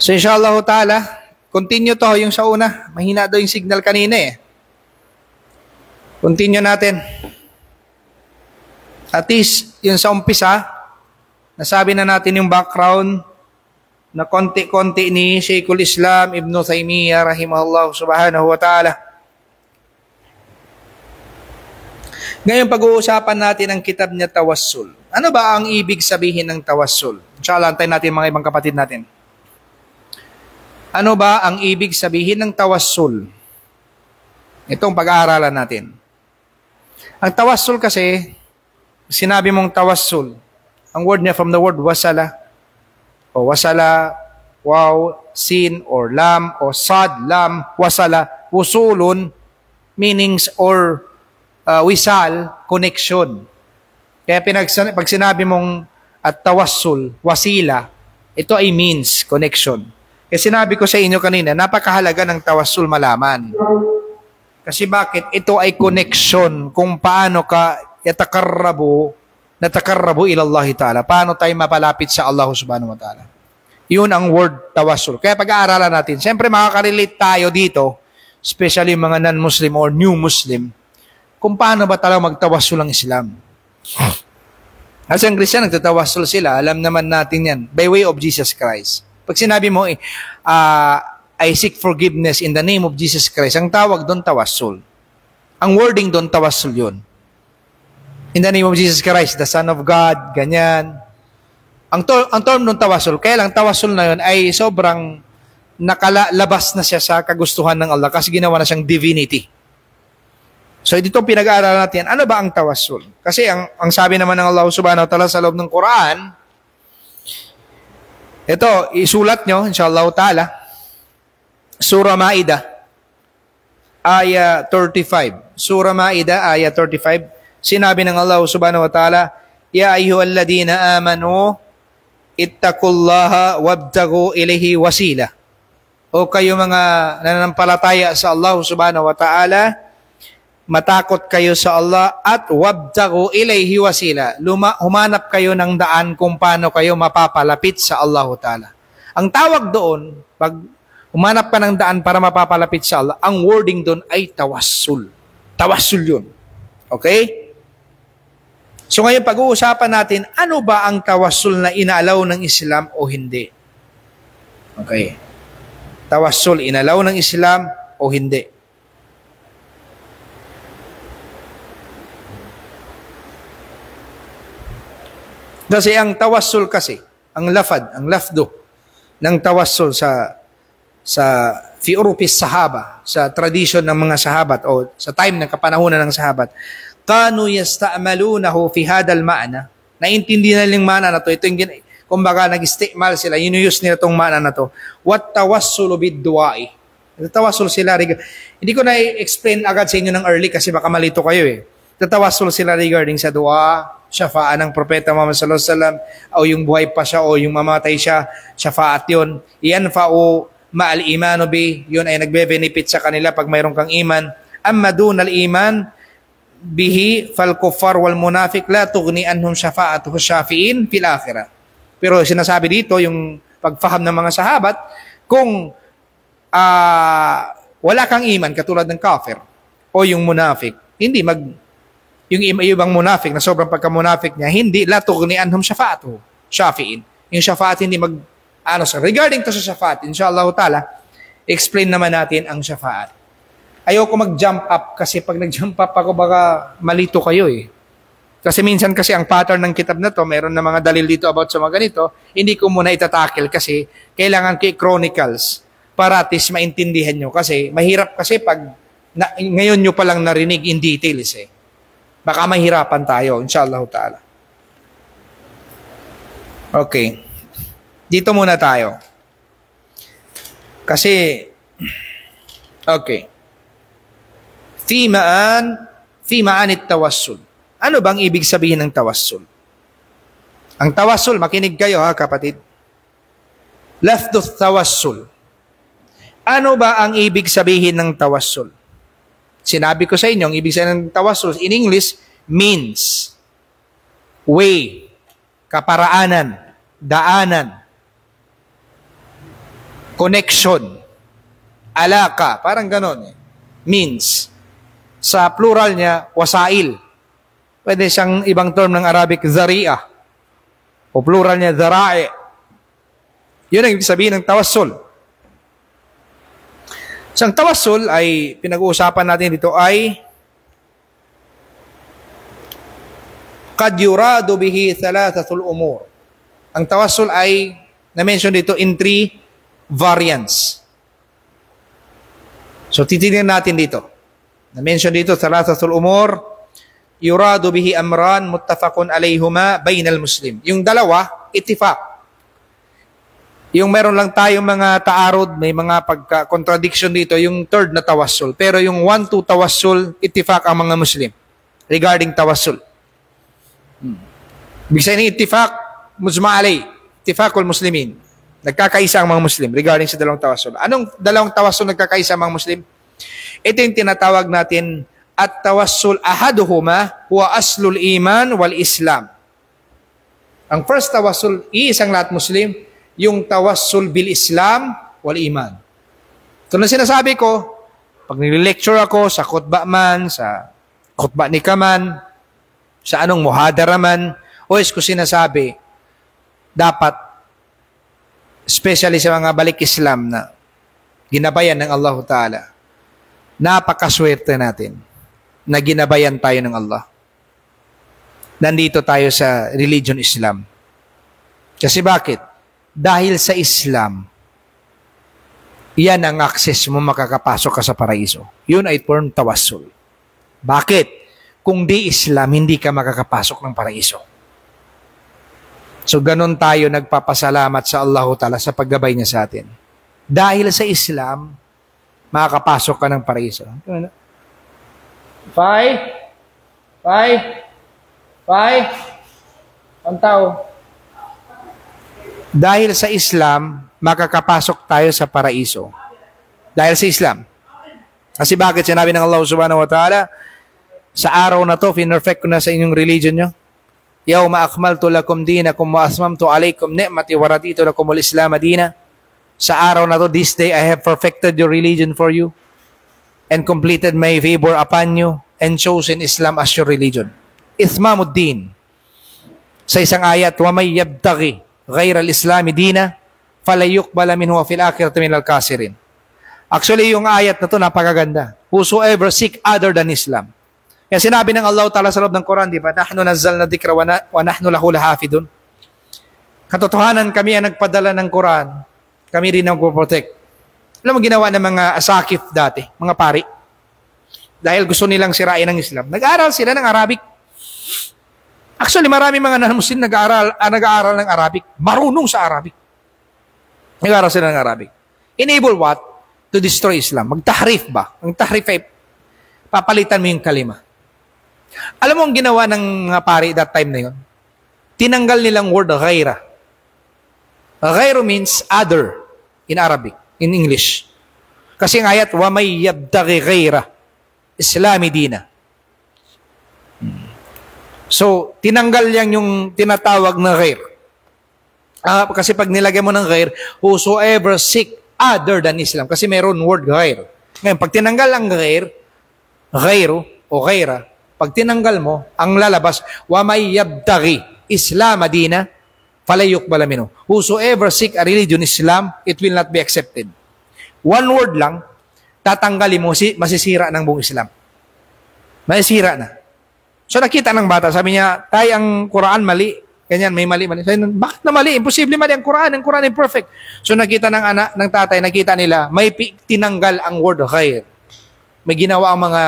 So inshallah ta'ala, continue to yung sa una. Mahina daw yung signal kanina eh. Continue natin. At least, yung sa umpisa, nasabi na natin yung background na konti-konti ni Shaykhul Islam Ibn Taymiyyah rahimahullah subhanahu wa ta'ala. Ngayon pag-uusapan natin ang kitab niya Tawassul. Ano ba ang ibig sabihin ng Tawassul? Inshallah, antayin natin mga ibang kapatid natin. Ano ba ang ibig sabihin ng Tawassul? Itong pag-aaralan natin. Ang Tawassul kasi, sinabi mong Tawassul, ang word niya from the word wasala, o wasala, waw, sin, or lam, o sad, lam, wasala, wusulun, meanings or wisal, connection. Kaya pag sinabi mong at tawassul, wasila, ito ay means, connection. Kaya sinabi ko sa inyo kanina, napakahalaga ng tawassul malaman. Kasi bakit? Ito ay connection kung paano ka natakarrabu ilallah ta'ala. Paano tayo mapalapit sa Allah subhanahu wa ta'ala. Yun ang word tawassul. Kaya pag-aaralan natin, siyempre makaka-relate tayo dito, especially mga non-Muslim or new Muslim, kung paano ba talaga magtawassul ang Islam. Kasi ang Christian, nagtatawassul sila, alam naman natin yan, by way of Jesus Christ. Pag sinabi mo, I seek forgiveness in the name of Jesus Christ, ang tawag doon, tawassul. Ang wording doon, tawassul yun. In the name of Jesus Christ, the Son of God, ganyan. Ang term doon, tawassul, kaya lang tawassul na yun ay sobrang nakalabas na siya sa kagustuhan ng Allah kasi ginawa na siyang divinity. So dito pinag-aaralan natin, ano ba ang tawassul? Kasi ang sabi naman ng Allah subhanahu wa ta'ala sa loob ng Quran, ito, isulat nyo, inshallah ta'ala, Surah Ma'idah, Ayah 35. Surah Ma'idah, Ayah 35, sinabi ng Allah subhanahu wa ta'ala, Ya ayyuhalladhina amanu, ittaqullaha wabtagu ilayhi wasila. O kayo mga nananampalataya sa Allah subhanahu wa ta'ala, matakot kayo sa Allah at wabtagu ilayhi wasila. Humanap kayo ng daan kung paano kayo mapapalapit sa Allah Ta'ala. Ang tawag doon, pag humanap ka ng daan para mapapalapit sa Allah, ang wording doon ay tawassul. Tawassul yun. Okay? So ngayon pag-uusapan natin, ano ba ang tawassul na inaalaw ng Islam o hindi? Okay. Tawassul, inaalaw ng Islam o hindi? Kasi ang tawassul kasi, ang lafdo ng tawassul sa fi urupis sahaba, sa tradition ng mga sahabat o sa time ng kapanahunan ng sahabat, kanu yasta'malunahu fi hadal ma'na. Naintindihan nila yung ma'na na to. Ito yung kumbaga nag-istimal sila, use nila tong ma'na na to. What tawassulu bid-du'ai. Tawassul sila. Hindi ko na-explain agad sa inyo ng early kasi baka malito kayo eh. Tatawassul sila regarding sa dua, syafa'an ng Propeta Muhammad sallallahu alaihi wasallam, o yung buhay pa siya o yung mamatay siya, syafa'at yun. Yanfa'u ma'al imanu bi, yun ay nagbe-benefit sa kanila pag mayroon kang iman. Amma dunal iman bihi fal kuffar wal munafiq la tughni anhum syafa'atuhu syafi'in fil akhirah. Pero sinasabi dito yung pagfaham ng mga sahabat, kung wala kang iman katulad ng kafir o yung munafiq, hindi yung ibang munafik na sobrang pagka-munafik niya, hindi la tughni anhum syafa'atuhu syafi'in. Yung syafa'at hindi regarding to sa syafa'at, inshallah ta'ala, explain naman natin ang syafa'at. Ayoko mag-jump up kasi pag nag-jump up ako baka malito kayo eh. Kasi minsan kasi ang pattern ng kitab na to, meron na mga dalil dito about sa mga ganito, hindi ko muna itatakil kasi kailangan ko i-chronicles para at least maintindihan nyo. Kasi mahirap kasi pag ngayon nyo palang narinig in details eh. Baka mahirapan tayo, inshallah ta'ala. Okay. Dito muna tayo. Kasi, okay. Fi ma'anit tawassul. Ano bang ibig sabihin ng tawassul? Ang tawassul, makinig kayo ha kapatid. Lafdhu tawassul. Ano ba ang ibig sabihin ng tawassul? Sinabi ko sa inyo, ang ibig sabihin ng tawassul in English, means, way, kaparaanan, daanan. connection, alaka, parang ganon. Means. Sa plural niya, wasail. Pwede siyang ibang term ng Arabic, zari'ah. O plural niya, zara'i. Yun ang ibig sabihin ng tawassul. So, ang tawassul ay, pinag-uusapan natin dito ay, qad yuradu bihi thalathatul umur. Ang tawassul ay, na-mention dito in 3 variants. So, titignan natin dito. Na-mention dito, thalathatul umur, yuradu bihi amran muttafaqun alayhuma bainal muslim. Yung dalawa, ittifaq. Yung meron lang tayong mga taarod, may mga pagka-contradiction dito, yung third na tawassul. Pero yung 1, 2 tawassul, ittifaq ang mga Muslim regarding tawassul. Ibig sabihin, ittifaq, mujma' alay, ittifaqul muslimin. Nagkakaisa ang mga Muslim regarding sa dalawang tawassul. Anong dalawang tawassul nagkakaisa ang mga Muslim? Ito yung tinatawag natin, at-tawassul ahaduhuma huwa aslul iman wal Islam. Ang first tawassul, iisang lahat Muslim, yung tawassul bil Islam wal iman. Ito na sinasabi ko, pag nile-lecture ako sa khutbah man, sa khutbah ni Kaman, sa anong muhadara man, o is ko sinasabi, dapat, especially sa mga balik Islam na ginabayan ng Allah Ta'ala, napakaswerte natin na ginabayan tayo ng Allah. Nandito tayo sa religion Islam. Kasi bakit? Dahil sa Islam, yan ang access mo makakapasok ka sa paraiso. Yun ay term tawassul. Bakit? Kung di Islam, hindi ka makakapasok ng paraiso. So, ganun tayo nagpapasalamat sa Allah Ta'ala sa paggabay niya sa atin. Dahil sa Islam, makakapasok ka ng paraiso. 5, 1 tao. Dahil sa Islam, makakapasok tayo sa paraiso. Dahil sa Islam. Kasi bakit sinabi ng Allah Subhanahu wa Ta'ala, sa araw na to, finerfect ko na sa inyong religion nyo. Yawma akmaltu lakum dinakum wa asmamtu alaykum ni'mati wa raditu lakumul Islam dina. Sa araw na to, this day, I have perfected your religion for you and completed my favor upon you and chosen Islam as your religion. Ithmamuddin. Sa isang ayat, wa may yabtaghi ghayra al-Islam dina fala yuqbala minhu wa fil akhirati minal kasirin. Actually, yung ayat na to napakaganda. Whosoever seek other than Islam. Kaya sinabi ng Allah Ta'ala sa loob ng Quran, di ba? Nahnu nazzalna dhikra wa nahnu lahu lahafidun. Katotohanan, kami ang nagpadala ng Quran. Kami rin ang protect. Alam mo ginawa ng mga asakif dati, mga pari? Dahil gusto nilang sirain ang Islam. Nag-aaral sila ng Arabic. Actually, marami mga non-Muslim nag-aaral ng Arabic. Marunong sa Arabic. Nag-aaral sila ng Arabic. Enable what? To destroy Islam. Magtahrif ba? Ang tahrif ay papalitan mo yung kalima. Alam mo ang ginawa ng mga pari that time na yun? Tinanggal nilang word ghaira. Ghairu means other in Arabic, in English. Kasi ang ayat, wa may yabtaghi ghaira Islami dina. So, tinanggal yan yung tinatawag na ghair. Kasi pag nilagay mo ng ghair, whosoever seek other than Islam. Kasi mayroon word ghair. Ngayon, pag tinanggal ang ghair, ghairu o ghaira, pag tinanggal mo, ang lalabas, wa may yabtaghi Islam dina, fala yuqbala minhu. Whosoever seek a religion Islam, it will not be accepted. One word lang, tatanggalin mo, masisira ng buong Islam. Masisira na. So nakita ng bata, sabi niya, tay, ang Quran mali. Ganyan, may mali. Sabi niya, bakit na mali? Imposible mali ang Quran. Ang Quran ay perfect. So nakita ng anak, ng tatay, nakita nila, may tinanggal ang word khair. May ginawa ang mga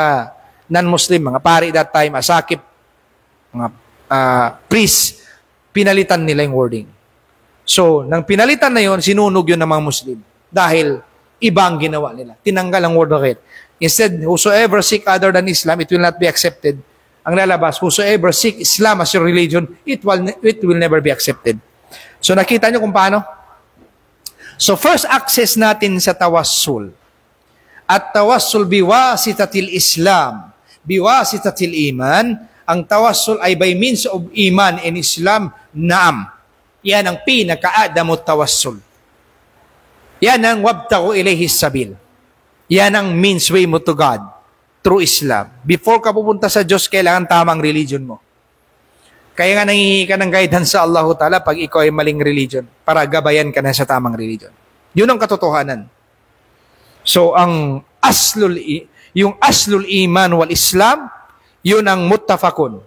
non-Muslim, mga pari that time, asakip, mga priest, pinalitan nila yung wording. So, nang pinalitan na yon, sinunog yun ng mga Muslim. Dahil iba ang ginawa nila. Tinanggal ang word khair. Instead, whosoever seek other than Islam, it will not be accepted. Ang lalabas, whosoever seek Islam as your religion, it will never be accepted. So nakita nyo kung paano? So first access natin sa tawassul. At tawassul biwasitatil Islam, biwasitatil iman, ang tawassul ay by means of iman in Islam, naam. Yan ang pinaka-adamut tawassul. Yan ang wabtagu ilayhi sabil. Yan ang means way mo to God through Islam. Before ka pupunta sa Diyos, kailangan tamang religion mo. Kaya nga nangihingi ka ng guidance sa Allah Ta'ala pag ikaw ay maling religion para gabayan ka na sa tamang religion. Yun ang katotohanan. So, yung aslul iman wal Islam, yun ang muttafaqun.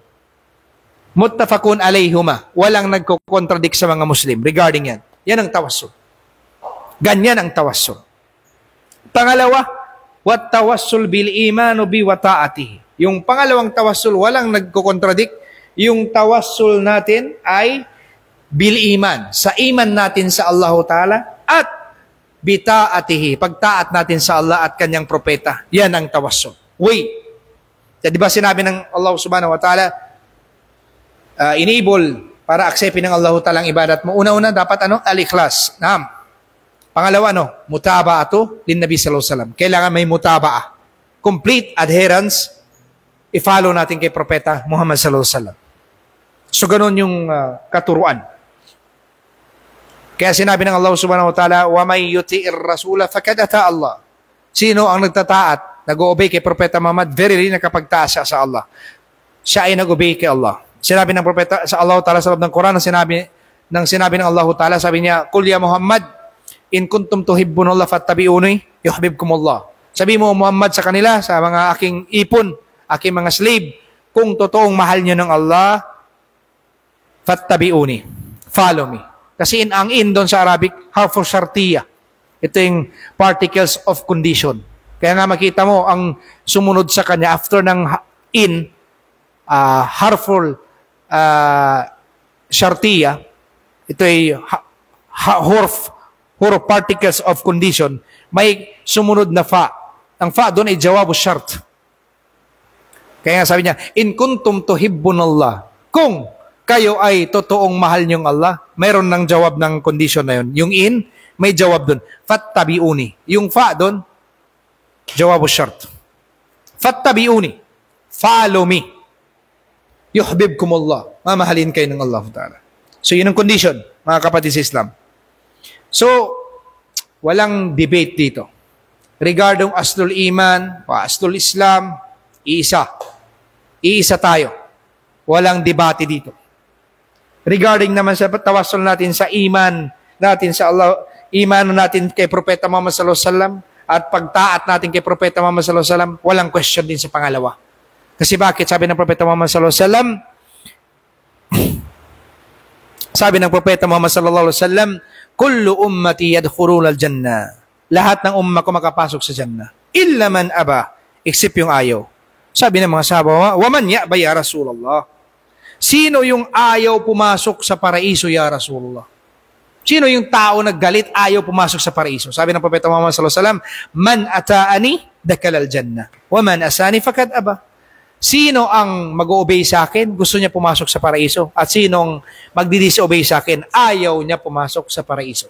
Muttafaqun alayhuma. Walang nagko-contradict sa mga Muslim regarding yan. Yan ang tawassul. Ganyan ang tawassul. Pangalawa, wat tawassul bil imanu bi wa ta'atihi. Yung pangalawang tawassul, walang nagko-contradict. Yung tawassul natin ay bil iman. Sa iman natin sa Allah Ta'ala at bita'atihi, pagtaat natin sa Allah at kanyang propeta. Yan ang tawassul. Di ba sinabi ng Allah Subhanahu wa Ta'ala, enable para acceptin ng Allah Ta'ala ang ibadat mo. Una-una, dapat al-ikhlas. Pangalawa, mutaba'atu lin Nabi sallallahu alaihi wasallam. Kailangan may mutaba'ah. Complete adherence, i-follow natin kay propeta Muhammad sallallahu alaihi wasallam. So, ganun yung katuruan. Kaya sinabi ng Allah Subhanahu wa Ta'ala, wa may yuti'ir rasula fakad ata Allah. Sino ang nagtataat, nag-obey kay Propeta Muhammad, verily nakapagtaas siya sa Allah. Siya ay nag-obey kay Allah. Sinabi ng Propeta sa Allah Ta'ala sa loob ng Quran, sinabi ng Allah Ta'ala, sabi niya, Qul ya Muhammad, in kuntum tuhibbunallah fattabi'uni, yuhibbukumullah. Sabi mo Muhammad sa kanila, sa mga aking ipon, aking mga slave, kung totoong mahal niyo ng Allah, fattabi'uni, follow me. Kasi ang in doon sa Arabic, harfu syartiyah. Ito yung particles of condition. Kaya nga makita mo, ang sumunod sa kanya, after ng in, harful syartiyah, ito ay huruf particles of condition, may sumunod na fa. Ang fa doon ay jawabu syart. Kaya nga sabi niya, in kuntum tuhibbunallah, kung kayo ay totoong mahal niyong Allah, mayroon ng jawab ng condition na yun. Yung in, may jawab doon. Fattabi'uni. Yung fa doon, jawabu syart. Fattabi'uni. Follow me. Yuhibbukumullah. Mamahalin kayo ng Allah Ta'ala. So, yun ang condition, mga kapatid sa Islam. So, walang debate dito. Regarding aslul iman, aslul Islam, iisa. Iisa tayo. Walang debate dito. Regarding naman sa tawassul natin sa iman natin sa Allah, iman natin kay Propeta Muhammad sallallahu alaihi wasallam at pagtaat natin kay Propeta Muhammad sallallahu alaihi wasallam, walang question din sa pangalawa. Kasi bakit? Sabi ng Propeta Muhammad sallallahu alaihi wasallam, sabi ng Propeta Muhammad sallallahu alaihi wasallam, kullu ummati yadkhuluna al-jannah. Lahat ng umma ko makapasok sa jannah. Illa man aba, except yung ayaw. Sabi ng mga sahaba, wa man ya'ba ya Rasulullah. Sino yung ayaw pumasok sa paraiso, ya Rasulullah? Sino yung tao naggalit, ayaw pumasok sa paraiso? Sabi ng Propeta Muhammad sallallahu alaihi wasallam, man ata'ani dakalal jannah, wa man asani fakad aba. Sino ang mag-obey sa akin, gusto niya pumasok sa paraiso? At sinong magdi-disobey sa akin, ayaw niya pumasok sa paraiso?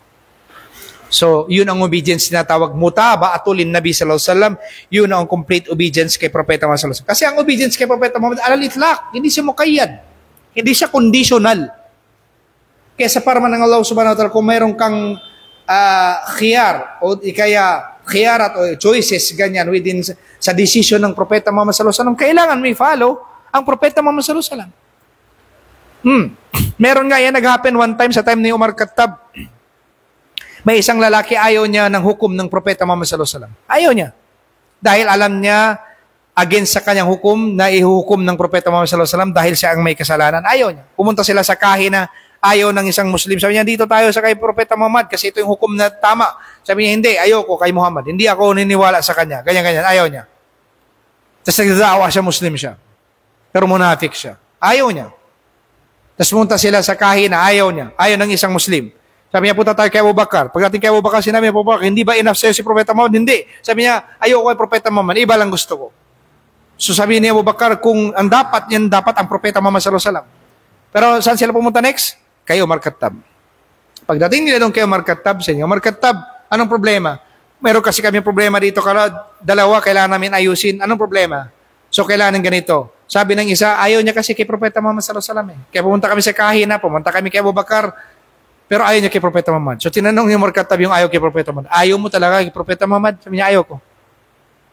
So, yun ang obedience na tawag mutaba'atul lin Nabi sallallahu alaihi wasallam. Yun ang complete obedience kay Propeta Muhammad sallallahu alaihi wasallam. Kasi ang obedience kay Propeta Muhammad alal itlaq, hindi siya muqayyad. Hindi siya conditional. Kaya sa parman ng Allah Subhanahu wa Ta'ala, kung mayroon kang khiyar o kaya khiyarat o choices ganyan within sa decision ng Propeta Muhammad sallallahu alaihi wasallam, kailangan may follow ang Propeta Muhammad sallallahu alaihi wasallam. Meron nga yan nag-happen one time sa time ni Umar Khattab. May isang lalaki ayaw niya ng hukom ng Propeta Muhammad sallallahu alaihi wasallam. Ayaw niya. Dahil alam niya against sa kanyang hukom na ihuhukom ng Propeta Muhammad sallallahu alaihi wasallam dahil siya ang may kasalanan. Ayaw niya. Pumunta sila sa kahina, ayaw ng isang Muslim. Sabi niya, dito tayo sa kay Propeta Muhammad kasi ito yung hukom na tama. Sabi niya, hindi, ayoko kay Muhammad. Hindi ako niniwala sa kanya. Ganyan-ganyan. Ayaw niya. Tapos nagdaawa siya, Muslim siya. Pero munafik siya. Ayaw niya. Tapos pumunta sila sa kahina, ayaw niya. Ayaw ng isang Muslim. Sabi niya, punta tayo kay Abu Bakar. Pagdating kay Abu Bakar, sinabi niya, Abu Bakar, hindi ba enough sa'yo si Propeta Muhammad? Hindi. Sabi niya, ayoko kay Propeta Muhammad. Iba lang gusto ko. So sabi ni Abu Bakar, kung ang dapat, yan dapat ang Propeta Muhammad sallallahu alaihi wasallam. Pero saan sila pumunta next? Kay Umar Khattab. Pagdating nila doon kay Umar Khattab, sa inyo, Umar Khattab, anong problema? Meron kasi kami problema dito, dalawa, kailangan namin ayusin. Anong problema? So kailangan ganito. Sabi ng isa, ayaw niya kasi kay Propeta Muhammad sallallahu alaihi wasallam. Kaya pumunta kami sa kahina, pumunta kami kay Abu Bakar. Pero ayaw niya kay Propeta Muhammad. So tinanong ni Umar Khattab yung ayaw kay Propeta Muhammad. Ayaw mo talaga kay Propeta Muhammad? Sabi niya, ayaw ko.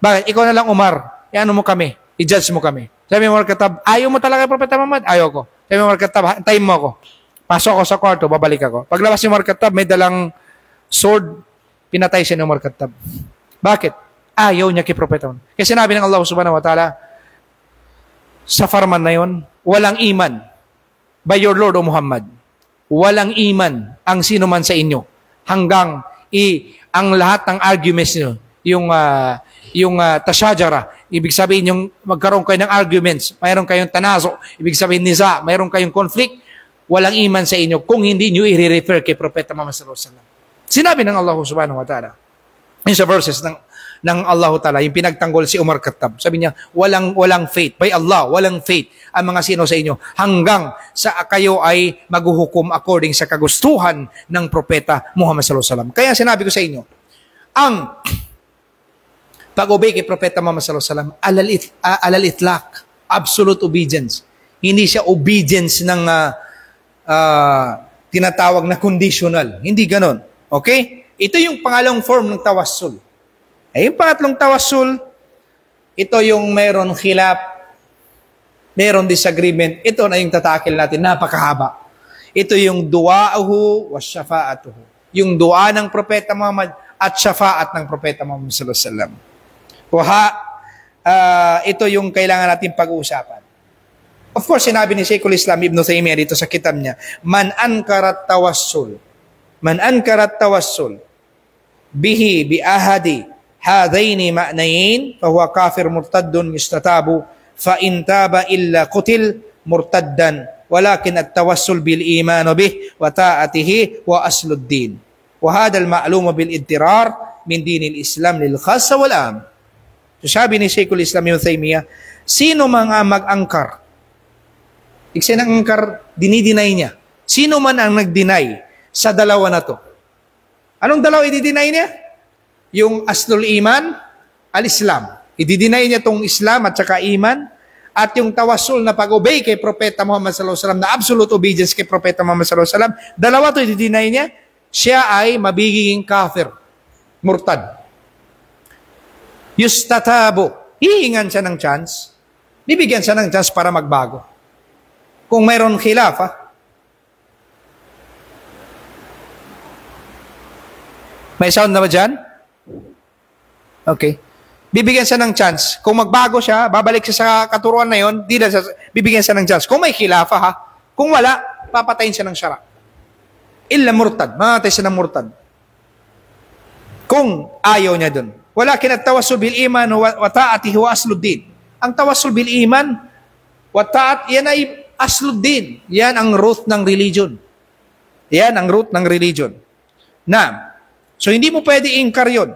Bakit? Ikaw na lang, Umar. Ano mo kami? I-judge mo kami. Sabi ni Umar Khattab, ayaw mo talaga kay Propeta Muhammad? Ayaw ko. Sabi ni Umar Khattab, antayin mo ako. Pasok ako sa kwarto, babalik ako. Paglabas ni Umar Khattab, may dalang sword, pinatay siya ni Umar Khattab. Bakit? Ayaw niya kay Propeta Muhammad. Kasi sinabi ng Allah subhanahu wa ta'ala, sa farman na yun, walang iman by your Lord o Muhammad. Walang iman ang sino man sa inyo hanggang ang lahat ng arguments nyo, yung tashajara, ibig sabihin yung magkaroon kayo ng arguments, mayroon kayong tanazo, ibig sabihin niza, mayroon kayong conflict, walang iman sa inyo kung hindi nyo i-refer kay Propeta Muhammad sallallahu alaihi wasallam. Sinabi ng Allah subhanahu wa ta'ala, yung sa verses ng Allah ta'ala, yung pinagtanggol si Umar Khattab, sabi niya, walang faith, by Allah, walang faith ang mga sino sa inyo, hanggang sa kayo ay maghuhukom according sa kagustuhan ng Propeta Muhammad sallallahu alaihi wasallam. Kaya sinabi ko sa inyo, ang pag-obey kay Propeta Muhammad sallallahu alaihi wasallam, alal itlaq, absolute obedience. Hindi siya obedience ng tinatawag na conditional. Hindi ganon. Okay? Ito yung pangalawang form ng tawassul. Ay, yung pangatlong tawassul, ito yung mayroon khilaf, mayroon disagreement, ito na yung tatakil natin, napakahaba. Ito yung du'a'uhu wa syafa'atuhu. Yung dua ng Propeta Muhammad at syafa'at ng Propeta Muhammad sallallahu alaihi wasallam. Ito yung kailangan natin pag-uusapan. Of course, sinabi ni Sheikhul Islam Ibn Taymiyyah dito sa kitab niya, man ankarat tawassul bihi bi ahadi hadaini ma'nayin fahuwa kafir murtaddun yustatabu fa in taba illa qutil murtaddan walakin at-tawassul bil iman bih wa ta'atihi wa asluddin wa hadha al-ma'lum bil idtirar min dinil Islam lil khassa wal 'am. So sabi ni Sheikhul Islam Ibn Taymiyyah, sino mga mag-angkar, iksin ang angkar, dinidinay niya, sino man ang nag-deny sa dalawa na to, anong dalawa i-deny niya? Yung aslul iman, al-Islam. I-deny niya tong Islam at saka iman, at yung tawassul na pag-obey kay Propeta Muhammad sallallahu alaihi wasallam, na absolute obedience kay Propeta Muhammad sallallahu alaihi wasallam, dalawa to i-deny niya, siya ay mabiging kafir, murtad. Yustatabo, hihingan siya ng chance, bibigyan siya ng chance para magbago. Kung mayroon khilaf, may sound na ba dyan? Okay. Bibigyan siya ng chance. Kung magbago siya, babalik siya sa katuruan na yon, bibigyan siya ng chance. Kung may khilafa, kung wala, papatayin siya ng syara. Illa murtad. Mamatay siya ng murtad. Kung ayaw niya dun. Walakin at-tawassul bil iman wa ta'atihi wa asluddin. Ang tawassul bil iman wa ta'at, yan ay asluddin. Yan ang root ng religion. Yan ang root ng religion. So hindi mo pwede inkar yun.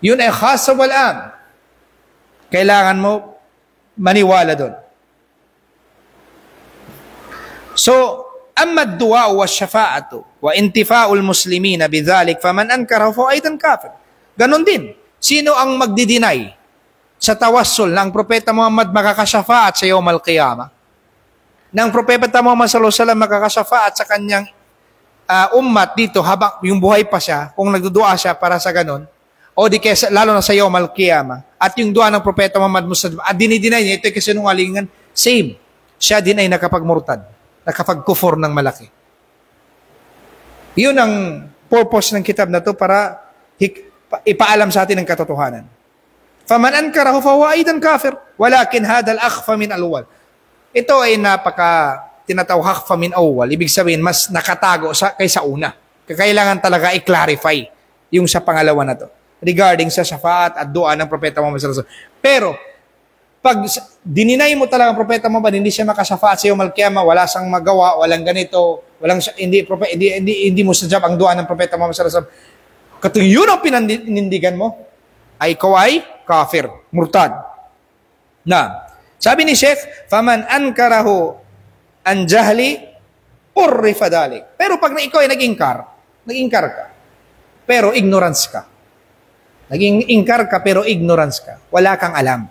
Yun ay khasa wal 'am. Kailangan mo maniwala doon. So, amma ad-du'a wa syafa'atu wa intifa'ul muslimina bidhalik faman ankarahu fa aidan kafir. Ganon din. Sino ang magdi-deny sa tawassul ng Propeta Muhammad makakasyafaat sa yawmal qiyamah? Nang Propeta Muhammad sallallahu alaihi wasallam makakasyafaat sa kanyang ummat dito habang yung buhay pa siya, kung nagdudua siya para sa ganon, o di kaya lalo na sa yawmal qiyamah, at yung dua ng Propeta Muhammad at dinidinay niya, ito ay kasinungalingan, same. Siya din ay nakapagmurtad, nakapagkufor ng malaki. Yun ang purpose ng kitab na to, para ipaalam sa atin ang katotohanan. Faman ankarahu fa huwa aidan kafir, walakin hadal akhfa min alwal. Ito ay tinatawag akhfa min awwal, ibig sabihin mas nakatago kaysa una. Kailangan talaga i-clarify yung sa pangalawa na to, regarding sa syafaat at dua ng Propeta Muhammad sallallahu alaihi wasallam. Pero pag dininay mo talaga ang Propeta Muhammad, hindi siya makasyafaat sa yawmal qiyamah, wala siyang magawa, walang ganito, hindi mo sadyap ang dua ng Propeta Muhammad sallallahu alaihi wasallam, katong yun ang pinanindigan mo, ay ikaw ay kafir, murtad. Sabi ni Sheikh, faman ankarahu an jahli urrifa dalik. Pero pag ikaw ay nag-ingkar ka, pero ignorance ka. Nag-ingkar ka pero ignorance ka. Wala kang alam.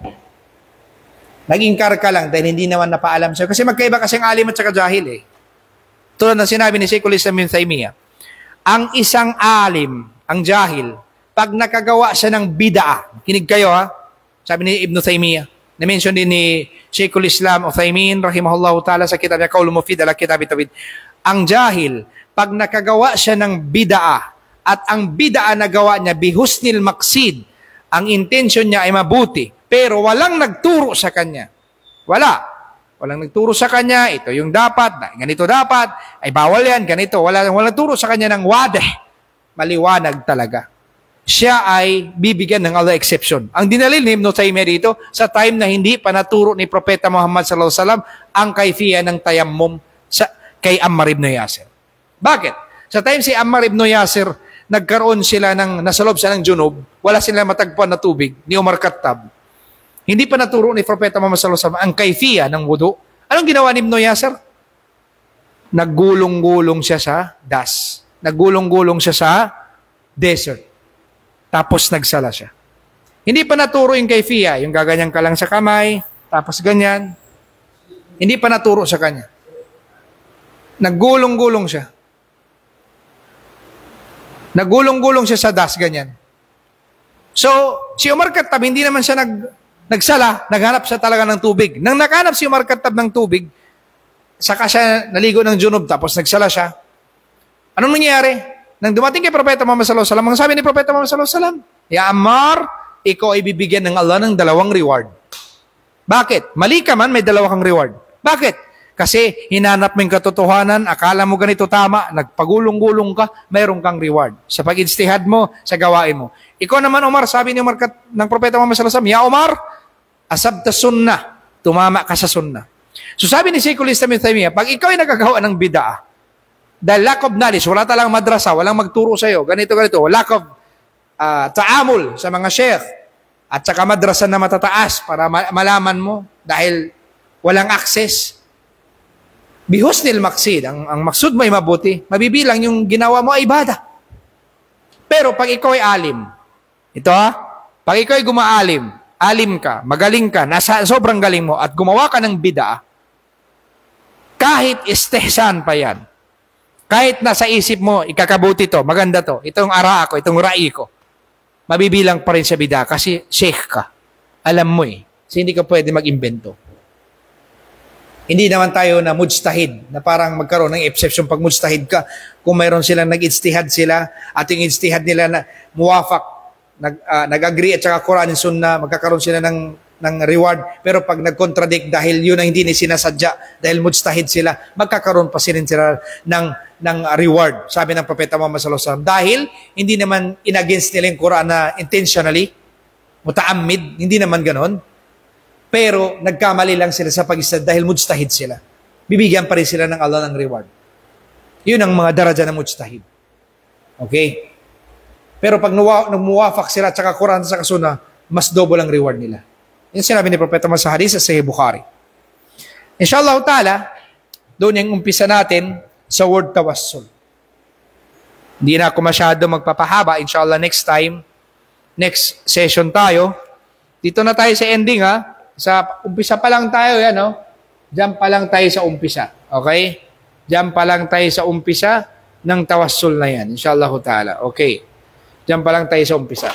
Nag-ingkar ka lang dahil hindi naman napaalam sa'yo. Kasi magkaiba kasing alim at saka jahil eh. Tulad ng sinabi ni Sheikhul Islam Ibn Taymiyyah, ang isang alim, ang jahil, pag nakagawa siya ng bid'ah, kinig kayo ha, sabi ni Ibn Taymiyyah, na-mention din ni Sheikhul Islam Uthaymin, rahimahullahu ta'ala, sa kitab niya Qaulul Mufid ala Kitab Tawhid, ang jahil, pag nakagawa siya ng bid'ah, at ang bid'ah na gawa niya bihusnil maqsid, ang intention niya ay mabuti, pero walang nagturo sa kanya. Walang nagturo sa kanya, ito yung dapat, ganito dapat, ay bawal yan, ganito. Walang nagturo sa kanya ng wadih. Maliwanag talaga. Siya ay bibigyan ng Allah exception. Ang dinalil ni Ibn Taymiyyah dito, sa time na hindi pa naturo ni Propeta Muhammad sallallahu alaihi wasallam ang kayfiya ng tayammum kay Ammar ibn Yasir. Bakit? Sa time si Ammar ibn Yasir, nagkaroon sila nasa loob siya ng junub, wala sila matagpuan na tubig, ni Umar Khattab. Hindi pa naturo ni Propeta Muhammad sallallahu alaihi wasallam ang kayfiya ng wudu. Anong ginawa ni Ibn Yasir? Naggulong-gulong siya sa das. Naggulong-gulong siya sa desert. Tapos nagsala siya. Hindi pa naturo yung kayfiya, yung gaganyan ka lang sa kamay, tapos ganyan. Hindi pa naturo sa kanya. Naggulong-gulong siya. Naggulong-gulong siya sa das, ganyan. So, si Umar Khattab, hindi naman siya nagsala, naghanap siya talaga ng tubig. Nang naghanap si Umar Khattab ng tubig, saka siya naligo ng junub, tapos nagsala siya. Anong nangyari? Nang dumating kay Propeta Muhammad sallallahu alaihi wasallam, ang sabi ni Propeta Muhammad sallallahu alaihi wasallam, Ya Ammar, ikaw ay bibigyan ng Allah ng 2 reward. Bakit? Mali ka man, may 2 kang reward. Bakit? Kasi hinanap mo yung katotohanan, akala mo ganito tama, nagpagulong-gulong ka, mayroon kang reward. Sa pag-ijtihad mo, sa gawain mo. Ikaw naman, Umar, sabi ni Umar ng Propeta Muhammad sallallahu alaihi wasallam, Ya Umar, asabta sunnah, tumama ka sa sunnah. So sabi ni Sheikhul Islam Ibn Taymiyyah, pag ikaw ay nagagawa ng bid'ah, dahil lack of knowledge, wala talang madrasa, walang magturo sa iyo, ganito, lack of taamul sa mga sheikh, at saka madrasa na matataas para malaman mo, dahil walang access. Bihusnil maqsid, ang maksud mo ay mabuti, mabibilang yung ginawa mo ay ibadah. Pero pag ikaw ay alim, ito pag ikaw ay gumaalim, alim ka, magaling ka, nasa sobrang galing mo, at gumawa ka ng bid'ah, kahit istihsan pa yan, kahit nasa isip mo, ikakabuti to, maganda to, itong ara ko, itong rai ko, mabibilang pa rin sa bid'ah kasi sheikh ka. Alam mo so hindi ka pwede mag-imbento. Hindi naman tayo na mujtahid, na parang magkaroon ng exception pag mujtahid ka. Kung mayroon silang nag-ijtihad sila, at yung ijtihad nila na muwafaq, nag-agree at saka Quran and Sunnah, magkakaroon sila ng reward. Pero pag nag-contradict dahil yun ang hindi ni sinasadya, dahil mujtahid sila, magkakaroon pa sila ng reward. Sabi ng Propeta Muhammad sallallahu alaihi wasallam, dahil hindi naman in-against nila yung Quran na intentionally, mutaammid, hindi naman ganon. Pero nagkamali lang sila sa pag-istad dahil mujtahid sila. Bibigyan pa rin sila ng Allah ng reward. Yun ang mga daraja ng mujtahid. Okay? Pero pag nagmuwafak sila at saka Quran at saka Sunnah, mas double ang reward nila. Yan sinabi ni Propeta Muhammad sa hadith sa Sahih Bukhari. Inshallah ta'ala, doon yung umpisa natin sa word tawassul. Hindi na ako masyado magpapahaba. Inshallah next time, next session tayo. Dito na tayo sa ending Sa umpisa pa lang tayo yan, Diyan pa lang tayo sa umpisa. Okay? Diyan pa lang tayo sa umpisa ng tawassul na yan. Inshallah ta'ala. Okay. Diyan pa lang tayo sa umpisa.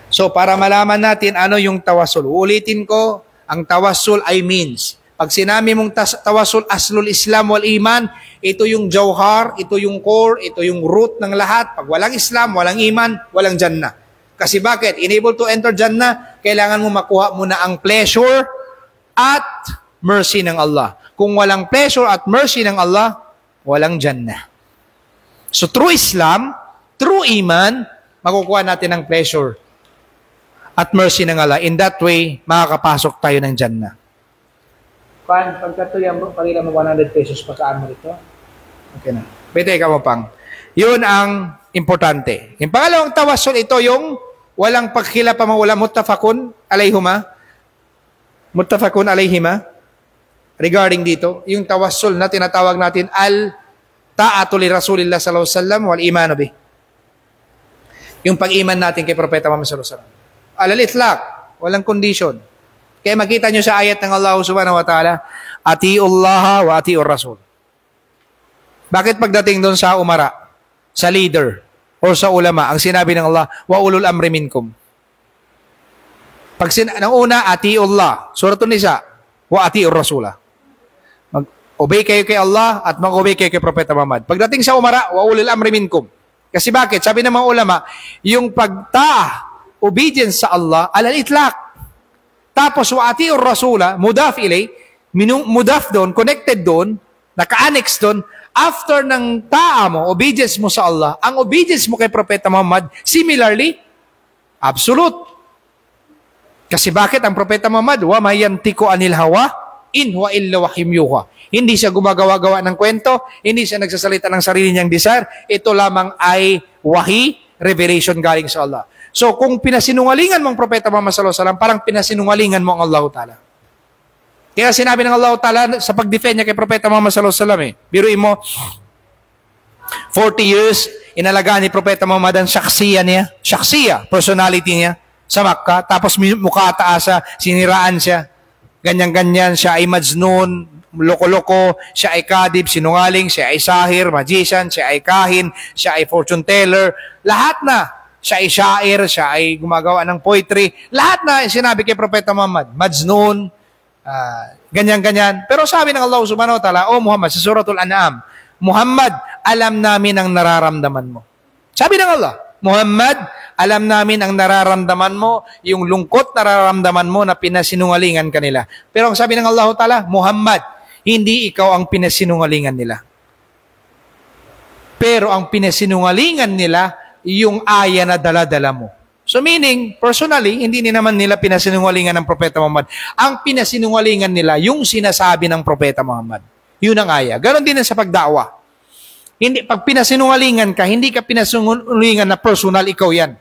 So, para malaman natin ano yung tawassul. Uulitin ko, ang tawassul ay means. Pag sinabi mong tawassul, aslul Islam wal iman, ito yung jawhar, ito yung core, ito yung root ng lahat. Pag walang Islam, walang iman, walang Jannah. Kasi bakit? Unable to enter Jannah, kailangan mo makuha muna ang pleasure at mercy ng Allah. Kung walang pleasure at mercy ng Allah, walang Jannah. So, true Islam, true iman, makukuha natin ang pleasure at mercy ng Allah. In that way, makakapasok tayo ng Jannah. Pagkatuloy mo, pagkila mo 100 pesos pagkaan mo dito. Okay na. Pwede ka mo pang. Yun ang importante. Yung pangalawang tawassul, ito yung walang pagkila pa mawala, muttafaqun alayhima. Muttafaqun alayhima. Regarding dito, yung tawassul na tinatawag natin al-ta'atu li Rasulillah sallallahu alaihi wasallam wal imanu bih. Yung pag-iman natin kay Propeta Muhammad sallallahu alaihi wasallam. Alal-itlaq, walang condition. Kaya makita nyo sa ayat ng Allah subhanahu wa ta'ala, ati'ullaha wa ati'ur Rasul. Bakit pagdating doon sa umara, sa leader, o sa ulama, ang sinabi ng Allah, wa ulul amri minkum. Pag nang una, atiullah, Suratul Nisa, wa atiur Rasulah. Mag-obey kayo kay Allah at mag-obey kayo kay Propeta Muhammad. Pagdating sa umara, wa ulul amri minkum. Kasi bakit? Sabi ng mga ulama, yung obedience sa Allah, alal itlaq. Tapos, wa atiur Rasulah, mudaf ilay, mudaf doon, connected doon, naka-annex doon, after ng mo, obedience mo sa Allah, ang obedience mo kay Propeta Muhammad, similarly, absolute. Kasi bakit ang Propeta Muhammad, wa mayantiku anil hawa, in huwa illa wahyun yuha. Hindi siya gumagawa-gawa ng kwento, hindi siya nagsasalita ng sarili niyang desire, ito lamang ay wahi, revelation galing sa Allah. So, kung pinasinungalingan mo ang Propeta Muhammad sallallahu alaihi wasallam, parang pinasinungalingan mo ang Allah Ta'ala. Kaya sinabi ng Allah Ta'ala sa pag-defend niya kay Propeta Muhammad sallallahu alaihi wasallam, biruin mo, 40 years, inalagaan ni Propeta Muhammad ang shaksiya, personality niya, sa Makkah, tapos mukha taasa, siniraan siya, ganyan-ganyan, siya ay majnun, loko-loko, siya ay kadib, sinungaling, siya ay sahir, magician, siya ay kahin, siya ay fortune teller, lahat na, siya ay syair, siya ay gumagawa ng poetry, lahat na sinabi kay Propeta Muhammad, majnun, ganyan-ganyan. Pero sabi ng Allah subhanahu wa ta'ala, O Muhammad, sa Suratul An'am, Muhammad, alam namin ang nararamdaman mo. Sabi ng Allah, Muhammad, alam namin ang nararamdaman mo, yung lungkot nararamdaman mo na pinasinungalingan ka nila. Pero ang sabi ng Allah Ta'ala, Muhammad, hindi ikaw ang pinasinungalingan nila. Pero ang pinasinungalingan nila, yung aya na dala-dala mo. So meaning, personally, hindi naman nila pinasinungalingan ng Propeta Muhammad. Ang pinasinungalingan nila, yung sinasabi ng Propeta Muhammad. Yun ang aya. Ganon din sa pagdawa. Hindi, pag pinasinungalingan ka, hindi ka pinasinungalingan na personal, ikaw yan.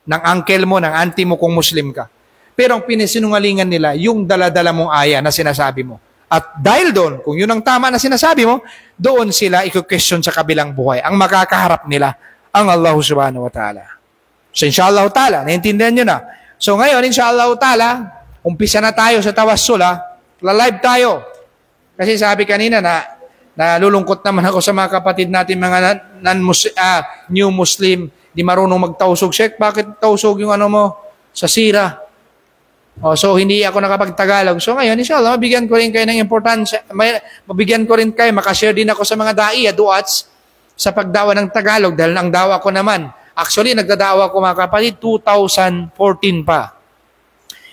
Ng uncle mo, ng auntie mo kung Muslim ka. Pero ang pinasinungalingan nila, yung dala-dala mong aya na sinasabi mo. At dahil doon, kung yun ang tama na sinasabi mo, doon sila i-question sa kabilang buhay. Ang makakaharap nila, ang Allah subhanahu wa ta'ala. So inshallah ta'ala, naintindihan nyo na. So ngayon, inshallah ta'ala, umpisa na tayo sa tawassul, live tayo. Kasi sabi kanina na nalulungkot naman ako sa mga kapatid natin, mga new Muslim, di marunong magtausog. Sheikh, bakit tausog yung ano mo sa sira? So, hindi ako nakapagtagalog. So, ngayon, inshallah, mabigyan ko rin kayo ng importansya. Mabigyan ko rin kayo, makashare din ako sa mga da'iya, duats, sa pagdawa ng Tagalog. Dahil ang dawa ko naman, actually, nagdadawa ko mga kapatid, 2014 pa.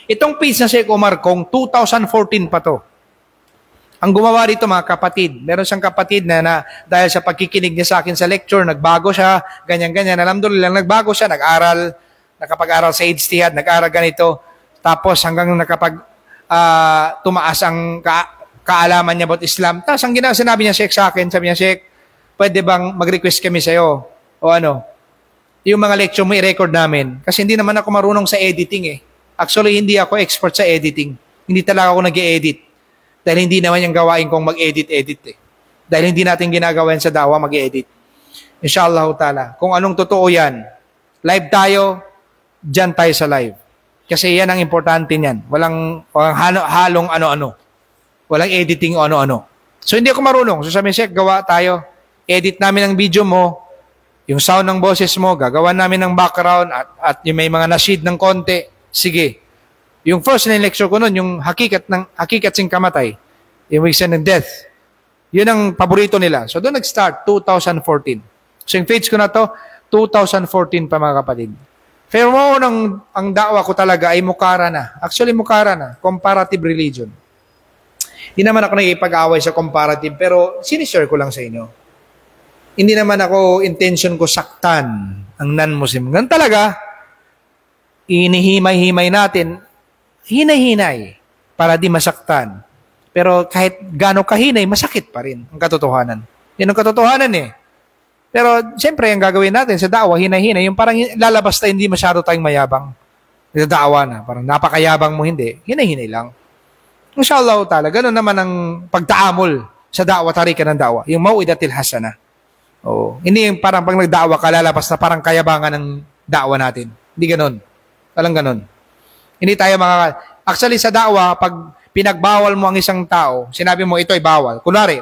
Itong page na Sheikh Omar Kong, 2014 pa to. Ang gumawa rito mga kapatid, meron siyang kapatid na dahil sa pagkikinig niya sa akin sa lecture, nagbago siya, ganyan-ganyan. Alhamdulillah, nagbago siya, nakapag-aral sa Ijtihad, nag-aral ganito. Tapos hanggang tumaas ang kaalaman niya about Islam. Tapos ang sinabi niya, Sheikh, sa akin, sabi niya, Sheikh, pwede bang mag-request kami sa'yo? O ano, yung mga lecture mo i-record namin. Kasi hindi naman ako marunong sa editing eh. Actually, hindi ako expert sa editing. Hindi talaga ako nag-e-edit. Dahil hindi naman yung gawain kong mag-edit-edit eh. Dahil hindi natin ginagawa yan sa dawa, mag-edit. Inshallah ta'ala. Kung anong totoo yan, live tayo, dyan tayo sa live. Kasi yan ang importante niyan. Walang halong ano-ano. Walang editing o ano-ano. So hindi ako marunong. So sabi niya, gawa tayo. Edit namin ang video mo, yung sound ng boses mo, gagawa namin ng background at yung may mga nasid ng konti. Sige. Yung first na lecture ko nun, yung hakikat sing kamatay, yung reason ng death, yun ang paborito nila. So doon nag-start, 2014. So yung page ko na to, 2014 pa mga kapatid. Pero ang da'wa ko talaga ay mukara na. Actually, mukara na. Comparative religion. Hindi naman ako nag-ipag-away sa comparative, pero sinishare ko lang sa inyo. Hindi naman ako, intention ko saktan ang non-Muslim. Ganun talaga, inihimay-himay natin, hinay-hinay para di masaktan. Pero kahit gaano kahinay, masakit pa rin ang katotohanan. Yan ang katotohanan eh. Pero siyempre, ang gagawin natin sa da'wa, hinay-hinay, yung parang lalabas tayo, hindi masyado tayong mayabang. Sa da'wa na, parang napakayabang mo, hindi. Hinay-hinay lang. Inshallah ta'ala, gano'n naman ang pagtaamol sa da'wa, tarika ng da'wa. Yung mau'idatil hasana. Oh, hindi yung parang pag nagda'wa ka, lalabas na parang kayabangan ng da'wa natin. Hindi gano'n. Walang gano'n. Hindi tayo actually sa da'wa, pag pinagbawal mo ang isang tao, sinabi mo ito ay bawal. Kunwari,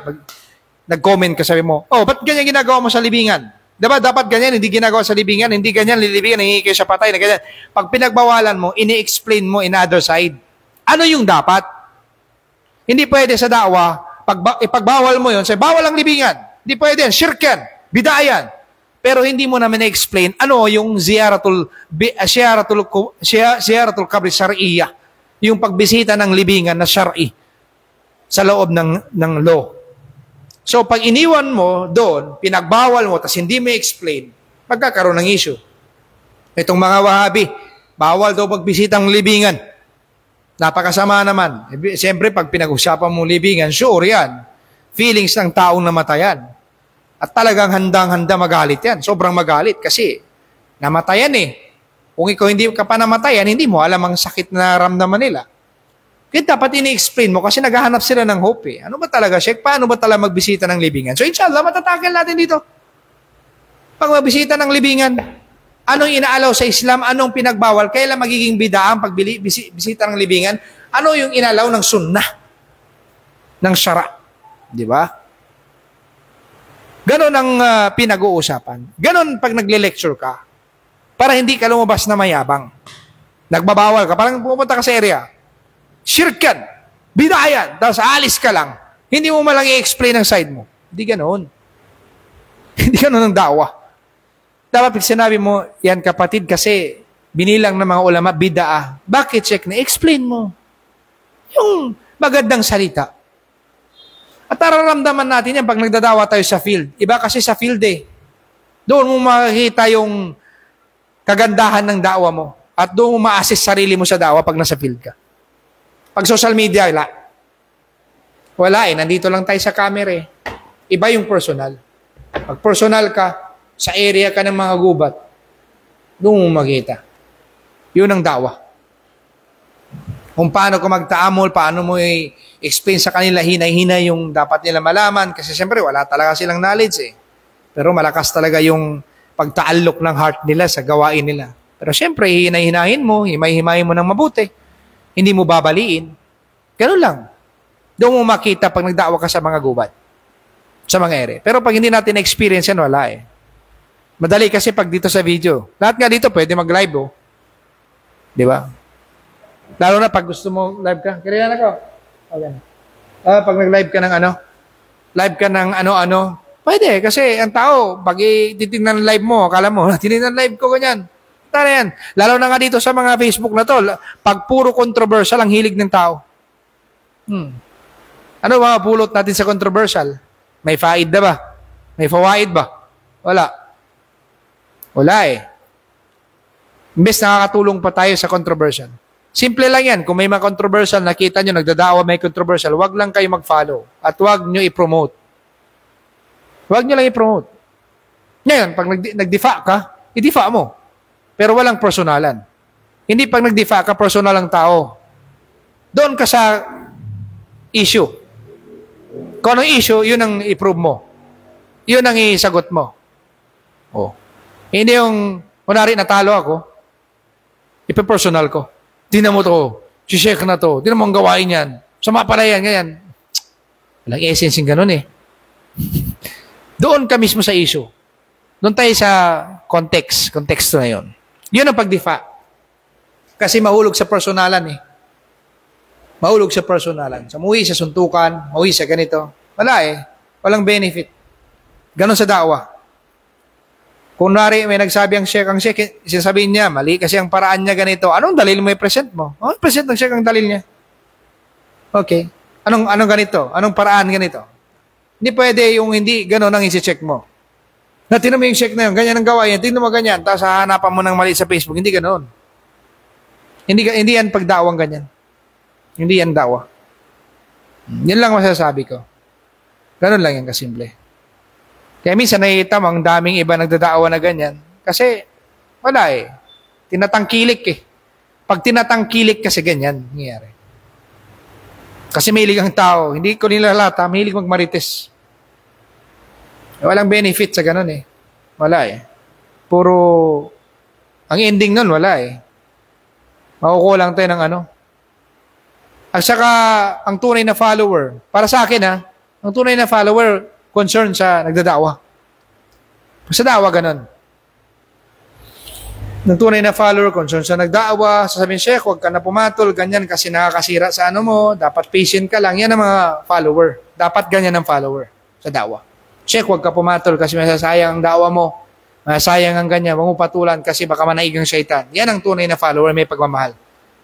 nag-comment ka, sabi mo, oh, ba't ganyan ginagawa mo sa libingan? Diba, dapat ganyan, hindi ginagawa sa libingan, hindi ganyan, lilibingan, nangingi kayo sa patay, na ganyan. Pag pinagbawalan mo, ini-explain mo in other side. Ano yung dapat? Hindi pwede sa da'wa, ipagbawal mo yun, say, bawal ang libingan. Hindi pwede yan, shirk yan, bid'a yan. Pero hindi mo naman na-explain ano yung ziyaratul kabri syar'iyya, yung pagbisita ng libingan na syar'i sa loob ng law. So pag iniwan mo doon, pinagbawal mo, tas hindi mo explain, magkakaroon ng issue. Itong mga Wahabi, bawal daw pagbisita ng libingan. Napakasama naman. Siyempre, pag pinag-usapan mo libingan, sure yan. Feelings ng taong namatayan. At talagang handang-handa magalit yan. Sobrang magalit kasi namatayan eh. Kung ikaw hindi ka pa namatayan, hindi mo alam ang sakit na ramdaman nila. Kaya dapat ini-explain mo kasi naghahanap sila ng hope eh. Ano ba talaga, Sheikh? Paano ba talaga magbisita ng libingan? So inshallah, matatakil natin dito. Pag magbisita ng libingan, anong inaalaw sa Islam? Anong pinagbawal? Kailan magiging bid'a ang pagbisita ng libingan? Ano yung inalaw ng sunnah? Ng syara. Di ba? Ganon ang pinag-uusapan. Ganon pag nagle-lecture ka. Para hindi ka lumabas na mayabang. Nagbabawal ka. Parang pumunta ka sa area. Shirk yan. Bid'a yan. Tapos alis ka lang. Hindi mo malang i-explain ang side mo. Hindi ganon. Hindi ganon ang da'wah. Dapat pag sinabi mo, yan kapatid, kasi binilang ng mga ulama, bid'a. Bakit, Sheikh? Na-explain mo. Yung magandang salita. At nararamdaman natin yan pag nagdadawa tayo sa field. Iba kasi sa field eh. Doon mo makikita yung kagandahan ng dawa mo. At doon mo ma-assist sarili mo sa dawa pag nasa field ka. Pag social media, wala eh. Nandito lang tayo sa camera eh. Iba yung personal. Pag personal ka, sa area ka ng mga gubat, doon mo makita. Yun ang dawa. Kung paano ka magtaamol, paano mo i-explain sa kanila, hinay-hinay yung dapat nila malaman. Kasi siyempre, wala talaga silang knowledge eh. Pero malakas talaga yung pagtaalok ng heart nila sa gawain nila. Pero siyempre, hinay-hinahin mo, himay-himayin mo ng mabuti. Hindi mo babaliin. Ganun lang. Doon mo makita pag nagdaawa ka sa mga gubat. Sa mga ere. Pero pag hindi natin na-experience yan, wala eh. Madali kasi pag dito sa video. Lahat nga dito pwede mag-live oh. Di ba? Lalo na pag gusto mo live ka. Kaya na ko. Okay. Pag nag-live ka ng ano? Live ka ng ano-ano? Pwede. Kasi ang tao, pag titignan ng live mo, akala mo, titignan live ko ganyan. Tara yan. Lalo na nga dito sa mga Facebook na to, pag puro controversial ang hilig ng tao. Ano mga pulot natin sa controversial? May faid na ba? May fawaid ba? Wala. Wala eh. Imbes nakakatulong pa tayo sa controversial. Simple lang yan. Kung may mga controversial, nakita nyo, nagdadaawa may controversial, wag lang kayo mag-follow. At wag nyo i-promote. Wag nyo lang i-promote. Ngayon, pag nag-difa ka, i-difa mo. Pero walang personalan. Hindi pag nag-difa ka, personal ang tao. Doon ka sa issue. Kung anong issue, yun ang i-prove mo. Yun ang isagot mo. Oh. Hindi yung, kunwari natalo ako, ipa-personal ko. Tingnan mo to, si Sheikh na to, tingnan mo ang gawain yan. Sama pala yan, ganyan. Walang essence yung ganun eh. Doon ka mismo sa issue. Doon tayo sa konteksto na yun. Yun ang pagdifa. Kasi mahulog sa personalan eh. Mahulog sa personalan. Sa muwi sa suntukan, muwi sa ganito. Wala eh. Walang benefit. Ganon sa da'wa. Kung nari may nagsabi ang Sheikh, sinasabihin niya, mali kasi ang paraan niya ganito. Anong dalil mo i-present mo? Oh, present ng Sheikh ang dalil niya. Okay. Anong ganito? Anong paraan ganito? Hindi pwede yung hindi ganon ang isi-check mo. Na tinan mo yung Sheikh na yun, ganyan ang gawa yan, tinan mo ganyan, tapos hahanapan mo ng mali sa Facebook, hindi ganoon. Hindi yan pagdawang ganyan. Hindi yan dawa. Yan lang masasabi ko. Ganon lang yan kasimple. Kaya minsan nakikita mo, ang daming iba nagdadaawa na ganyan, kasi wala eh. Tinatangkilik eh. Pag tinatangkilik kasi ganyan, nangyayari. Kasi mahilig ang tao, hindi ko nilalata, mahilig magmarites. Walang benefit sa ganun eh. Wala eh. Puro, ang ending nun, wala eh. Makukulang tayo ng ano. At saka, ang tunay na follower, para sa akin ha, ang tunay na follower, concern sa nagdadawa. Sa dawa, ganun. Ng tunay na follower, concern sa nagdaawa, sasabihin, Sheikh, huwag ka na pumatol, ganyan, kasi nakakasira sa ano mo, dapat patient ka lang. Yan ang mga follower. Dapat ganyan ang follower sa dawa. Sheikh, huwag ka pumatol kasi masasayang ang dawa mo. Masasayang ang ganyan, huwag mo patulan kasi baka manaig ang syaitan. Yan ang tunay na follower, may pagmamahal.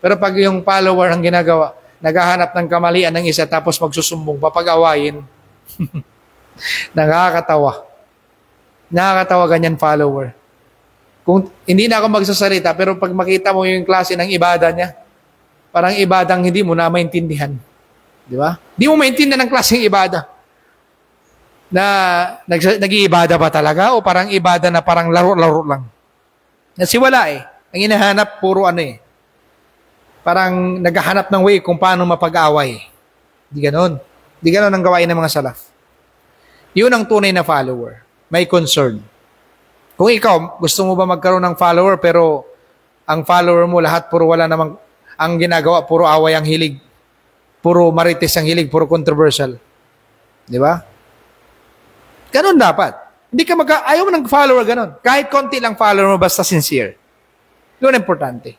Pero pag yung follower ang ginagawa, naghahanap ng kamalian ng isa tapos magsusumbong, papag-awayin, nakakatawa. Nakakatawa ganyan follower. Kung hindi na ako magsasalita, pero pag makita mo yung klase ng ibada niya, parang ibadang hindi mo na maintindihan. Di ba? Hindi mo maintindihan ng klaseng ibada. Na nag-iibada ba talaga o parang ibada na parang laro-laro lang? Kasi wala eh. Ang hinahanap, puro ano eh. Parang naghahanap ng way kung paano mapag-away. Di ganon. Di ganon ang gawain ng mga salaf. Yun ang tunay na follower. May concern. Kung ikaw, gusto mo ba magkaroon ng follower pero ang follower mo lahat puro wala namang, ang ginagawa puro away ang hilig, puro marites ang hilig, puro controversial. Di ba? Ganon dapat. Hindi ka ayaw mo ng follower ganon. Kahit konti lang follower mo basta sincere. Yun ang importante.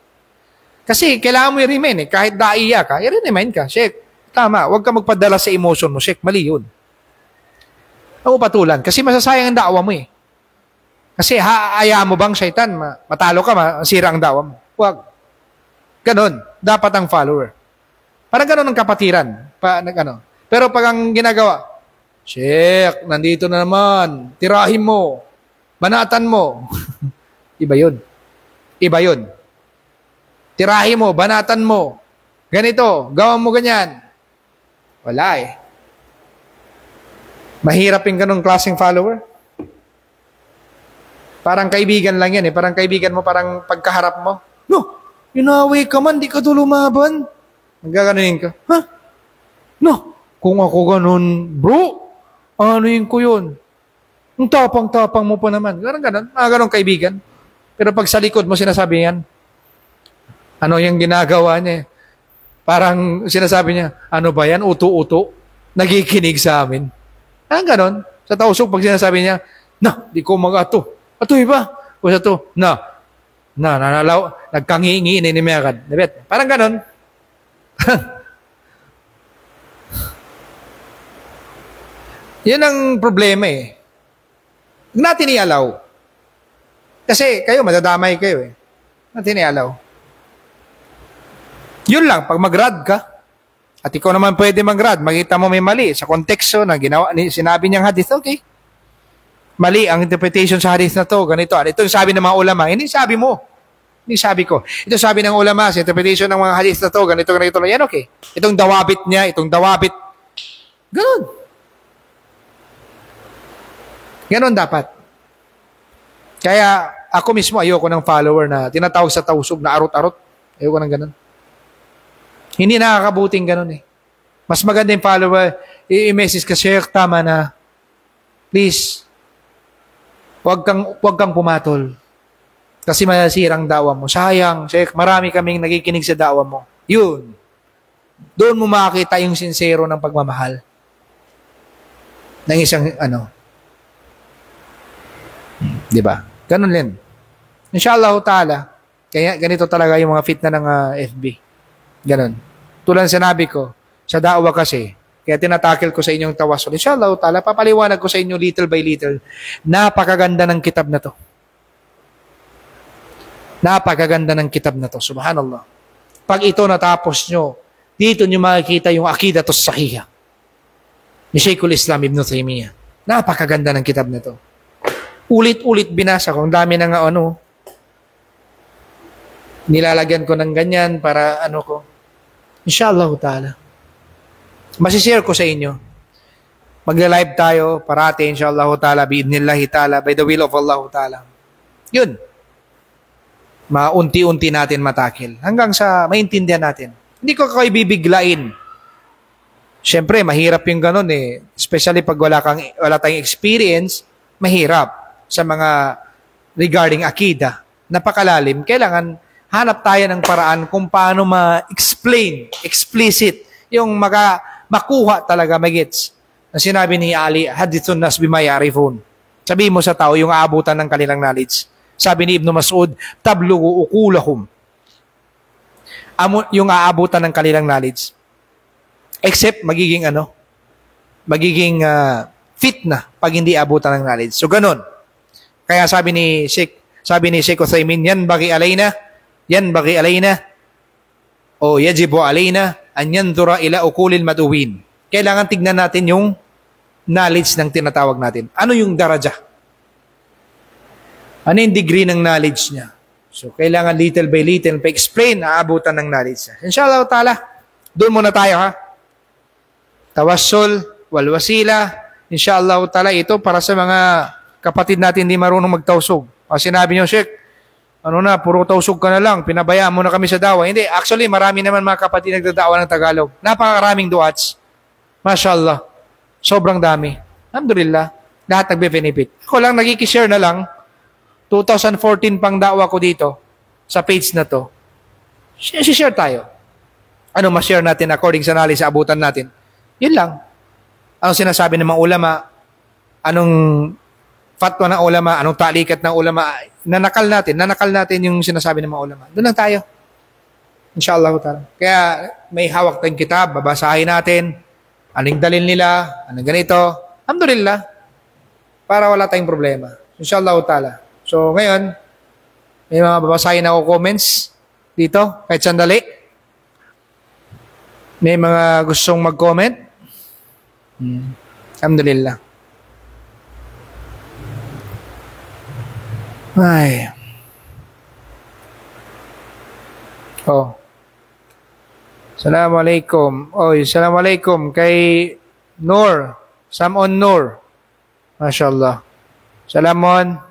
Kasi kailangan mo i-remain eh. Kahit daiya ka, i-remain ka. Sheikh, tama. Huwag ka magpadala sa emotion mo. Sheikh, mali yun. Huwag mo patulan. Kasi masasayang ang daawa mo eh. Kasi haaya mo bang syaitan, matalo ka, masira ang dawa mo. Huwag. Ganon. Dapat ang follower. Parang ganon ang kapatiran. Pero pag ang ginagawa, Sheikh, nandito na naman, tirahin mo, banatan mo. Iba yun. Iba yun. Tirahin mo, banatan mo. Ganito, gawan mo ganyan. Wala eh. Mahirap yung ganong klaseng follower. Parang kaibigan lang yan eh. Parang kaibigan mo, parang pagkaharap mo. No, inaway ka man, di ka to lumaban. Nagkaganunin ka. Ha? No, kung ako ganun, bro, anuin ko yun. Ang tapang-tapang mo pa naman. Ganun. Ganun kaibigan. Pero pag sa likod mo sinasabi yan, ano yung ginagawa niya? Parang sinasabi niya, ano ba yan? Uto-uto. Nagikinig sa amin. Ganon. Sa tausok, pag sinasabi niya, na, di ko mag-ato. Ato iba. O sa to, nanalaw, nagkangi-ingi ni Mekad. Parang ganon. Yan ang problema eh. Huwag natin i-allow. Kasi kayo, madadamay kayo eh. Natin i-allow. Yun lang, pag mag-rad ka, at ikaw naman pwede mag-rad, makita mo may mali sa konteksto na ginawa, sinabi niyang hadith, okay. Mali ang interpretation sa hadith na to, ganito. Ito yung sabi ng mga ulama, hindi sabi mo. Hindi sabi ko. Ito sabi ng ulama, sa interpretation ng mga hadith na to, ganito, yan okay. Itong dawabit niya, Ganon. Ganon dapat. Kaya ako mismo ayoko ng follower na tinatawag sa tausog na arot-arot. Ayoko ng ganon. Hindi nakakabuting ganon eh. Mas maganda yung follower, i-message ka, Sheikh, tama na. Please, wag kang pumatol. Kasi masasirang dawa mo. Sayang, Sheikh, marami kaming nakikinig sa dawa mo. Yun. Doon mo makakita yung sincero ng pagmamahal. Ng isang, diba? Ganun din. Inshallah ta'ala, kaya ganito talaga yung mga fitna ng FB. Ganun. Tulad sinabi ko, sa da'wa kasi, kaya tinatakil ko sa inyong tawasul. Inshallah ta'ala, papaliwanag ko sa inyo little by little. Napakaganda ng kitab na to. Napakaganda ng kitab na to. Subhanallah. Pag ito natapos nyo, dito nyo makikita yung Aqidatus Sahihah ni Shaykhul Islam Ibn Taymiyyah. Napakaganda ng kitab na to. Ulit-ulit binasa ko. Ang dami na nga nilalagyan ko ng ganyan para ko. Inshallah ta'ala. Masishare ko sa inyo. Magla-live tayo parati inshallah ta'ala biidnillahi ta'ala by the will of Allah ta'ala. Yun. Maunti-unti natin matakil hanggang sa maintindihan natin. Hindi ko kayo bibiglain. Siyempre, mahirap yung ganun eh. Especially pag wala tayong experience, mahirap sa mga regarding akida. Napakalalim. Kailangan hanap tayo ng paraan kung paano ma-explain, explicit, yung makuha talaga, magets, na sinabi ni Ali, hadithun nas bima ya'rifun. Sabihin mo sa tao yung aabutan ng kanilang knowledge. Sabi ni Ibn Mas'ud, tablugu ukulahum. Yung aabutan ng kanilang knowledge. Except magiging fitna pag hindi abutan ng knowledge. So ganun. Kaya sabi ni Sheikh Uthaymin, yan bagi alayna o yajibu alayna an yanzura ila ukulil maduwin. Kailangan tignan natin yung knowledge ng tinatawag natin. Ano yung daraja? Ano yung degree ng knowledge niya? So, kailangan little by little pa-explain aabutan ng knowledge niya. Inshallah ta'ala, doon muna tayo ha. Tawassul, wal wasila, inshallah ta'ala, ito para sa mga kapatid natin hindi marunong magtawsog. O sinabi niyo, Sheikh, puro tawsog ka na lang, pinabayaan mo na kami sa dawa. Hindi, actually, marami naman mga kapatid nagdadawa ng Tagalog. Napakaraming duats. Mashallah. Sobrang dami. Alhamdulillah. Lahat nagbe-benefit. Ako lang nagkikishare na lang. 2014 pang dawa ko dito sa page na to. Share tayo. Ano ma-share natin according sa knowledge sa abutan natin? Yun lang. Anong sinasabi ng mga ulama? Anong fatwa ng ulama? Anong talikat ng ulama? Nanakal natin yung sinasabi ng mga ulama. Doon lang tayo. Inshallah ta'ala. Kaya may hawak tayong kitab, babasahin natin. Anong dalil nila? Anong ganito? Alhamdulillah. Para wala tayong problema. Inshallah ta'ala. So, ngayon, may mga babasahin ako comments dito, kahit sandali. May mga gustong mag-comment. Alhamdulillah. Ay. Oh. Assalamualaikum. Oy, assalamualaikum kay Nur. Samon Nur. Mashallah. Salamon.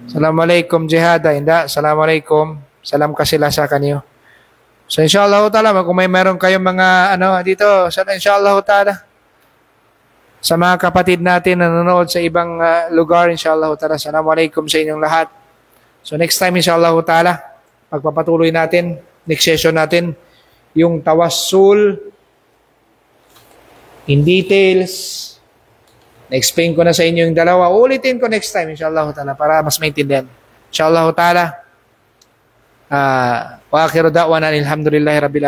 Assalamualaikum jihada. Inda. Assalamualaikum. Salam ka sila sa kanyo. So inshallah ta'ala, kung may meron kayong mga dito, inshallah ta'ala. Sa mga kapatid natin na nanonood sa ibang lugar, inshallah ta'ala. Assalamualaikum sa inyong lahat. So next time inshallah ta'ala, magpapatuloy natin, next session natin, yung tawassul in details. Na-explain ko na sa inyo yung dalawa. Ulitin ko next time, inshallah ta'ala, para mas maintindihan. Inshallah ta'ala. Wa akhiru da'wana alhamdulillahi rabbil alamin.